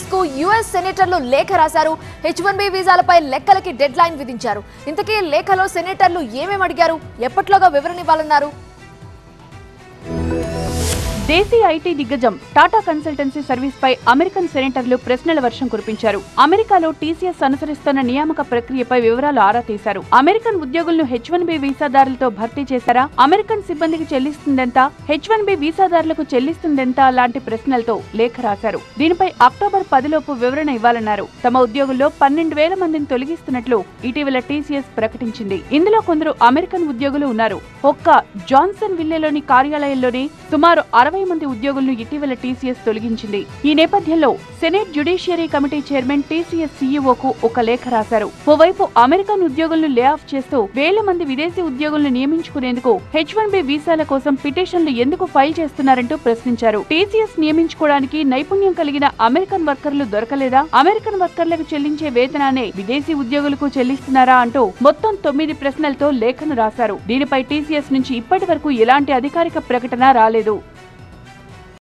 TCS కు US సెనేటర్లు లేఖ రాశారు. H1B వీసాలపై లెక్కలకి డెడ్ లైన్ విధించారు. ఇంతకీ లేఖలో సెనేటర్లు ఏమేం అడిగారు, ఎప్పట్లోగా వివరణ ఇవ్వాలన్నారు? దేశీయ ఐటీ దిగ్గజం టాటా కన్సల్టెన్సీ సర్వీస్ పై అమెరికన్ సెనేటర్లు ప్రశ్నల వర్షం కురిపించారు. అమెరికాలో టీసీఎస్ అనుసరిస్తున్న నియామక ప్రక్రియపై వివరాలు ఆరా తీశారు. అమెరికన్ ఉద్యోగులను H1B వీసాదారులతో భర్తీ చేశారా, అమెరికన్ సిబ్బందికి చెల్లిస్తుందెంత, H1B వీసాదారులకు చెల్లిస్తుందెంత లాంటి ప్రశ్నలతో లేఖ రాశారు. దీనిపై అక్టోబర్ 10 లోపు వివరణ ఇవ్వాలన్నారు. తమ ఉద్యోగుల్లో 12,000 మందిని తొలగిస్తున్నట్లు ఇటీవల టీసీఎస్ ప్రకటించింది. ఇందులో కొందరు అమెరికన్ ఉద్యోగులు ఉన్నారు. ఒక్క జాన్సన్ విల్లేలోని కార్యాలయంలోనే సుమారు 60 మంది ఉద్యోగులను ఇటీవల టీసీఎస్ తొలగించింది. ఈ నేపథ్యంలో senate judiciary committee chairman TCS సీఈఓకు ఒక లేఖ రాశారు. ఓవైపు అమెరికన్ ఉద్యోగులను లే ఆఫ్ చేస్తూ వేల మంది విదేశీ ఉద్యోగులను నియమించుకునేందుకు H1B వీసాల కోసం పిటిషన్లు ఎందుకు ఫైల్ చేస్తున్నారంటూ ప్రశ్నించారు. టీసీఎస్ నియమించుకోవడానికి నైపుణ్యం కలిగిన అమెరికన్ వర్కర్లు దొరకలేదా, అమెరికన్ వర్కర్లకు చెల్లించే వేతనాన్ని విదేశీ ఉద్యోగులకు చెల్లిస్తున్నారా అంటూ మొత్తం 9 ప్రశ్నలతో లేఖను రాశారు. దీనిపై టీసీఎస్ నుంచి ఇప్పటి వరకు ఎలాంటి అధికారిక ప్రకటన రాలేదు.